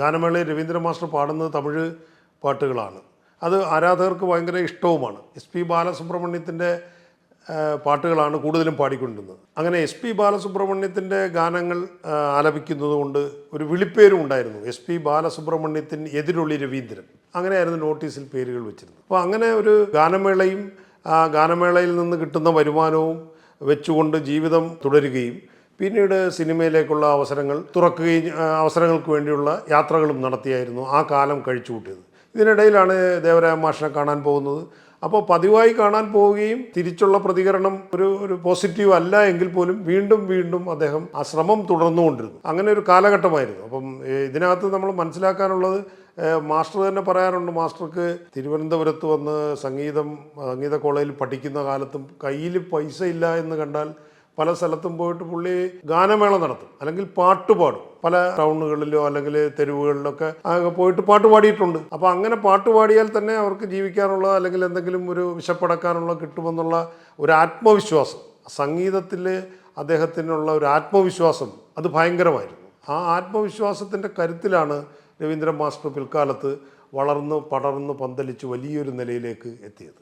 ഗാനമേളയിൽ Raveendran master പാടുന്നത് തമിഴ് പാട്ടുകളാണ്. അത് ആരാധകർക്ക് ഭയങ്കര ഇഷ്ടവുമാണ്. എസ് പി ബാലസുബ്രഹ്മണ്യത്തിൻ്റെ പാട്ടുകളാണ് കൂടുതലും പാടിക്കൊണ്ടിരുന്നത്. അങ്ങനെ എസ് പി ബാലസുബ്രഹ്മണ്യത്തിൻ്റെ ഗാനങ്ങൾ ആലപിക്കുന്നത് കൊണ്ട് ഒരു വിളിപ്പേരും ഉണ്ടായിരുന്നു, എസ് പി ബാലസുബ്രഹ്മണ്യത്തിന് എതിരൊളി രവീന്ദ്രൻ. അങ്ങനെയായിരുന്നു നോട്ടീസിൽ പേരുകൾ വെച്ചിരുന്നത്. അപ്പോൾ അങ്ങനെ ഒരു ഗാനമേളയും ആ ഗാനമേളയിൽ നിന്ന് കിട്ടുന്ന വരുമാനവും വെച്ചുകൊണ്ട് ജീവിതം തുടരുകയും പിന്നീട് സിനിമയിലേക്കുള്ള അവസരങ്ങൾ തുറക്കുകയും അവസരങ്ങൾക്ക് വേണ്ടിയുള്ള യാത്രകളും നടത്തിയായിരുന്നു ആ കാലം കഴിച്ചു കൂട്ടിയത്. ഇതിനിടയിലാണ് ദേവരായ മാഷിനെ കാണാൻ പോകുന്നത്. അപ്പോൾ പതിവായി കാണാൻ പോവുകയും തിരിച്ചുള്ള പ്രതികരണം ഒരു പോസിറ്റീവ് അല്ല എങ്കിൽ പോലും വീണ്ടും അദ്ദേഹം ആ ശ്രമം തുടർന്നുകൊണ്ടിരുന്നു. അങ്ങനെ ഒരു കാലഘട്ടമായിരുന്നു. അപ്പം ഇതിനകത്ത് നമ്മൾ മനസ്സിലാക്കാനുള്ളത്, മാസ്റ്റർ തന്നെ പറയാറുണ്ട്, മാസ്റ്റർക്ക് തിരുവനന്തപുരത്ത് വന്ന് സംഗീത കോളേജിൽ പഠിക്കുന്ന കാലത്തും കയ്യിൽ പൈസ ഇല്ല എന്ന് കണ്ടാൽ പല സ്ഥലത്തും പോയിട്ട് പുള്ളി ഗാനമേള നടത്തും, അല്ലെങ്കിൽ പാട്ട് പാടും. പല ടൗണുകളിലോ അല്ലെങ്കിൽ തെരുവുകളിലൊക്കെ പോയിട്ട് പാട്ട് പാടിയിട്ടുണ്ട്. അപ്പോൾ അങ്ങനെ പാട്ട് പാടിയാൽ തന്നെ അവർക്ക് ജീവിക്കാനുള്ള അല്ലെങ്കിൽ എന്തെങ്കിലും ഒരു വിശപ്പടക്കാനുള്ള കിട്ടുമെന്നുള്ള ഒരു ആത്മവിശ്വാസം, സംഗീതത്തിൽ അദ്ദേഹത്തിനുള്ള ഒരു ആത്മവിശ്വാസം അത് ഭയങ്കരമായിരുന്നു. ആ ആത്മവിശ്വാസത്തിൻ്റെ കരുത്തിലാണ് രവീന്ദ്രൻ മാസ്റ്റർ പിൽക്കാലത്ത് വളർന്ന് പടർന്ന് പന്തലിച്ച് വലിയൊരു നിലയിലേക്ക് എത്തിയത്.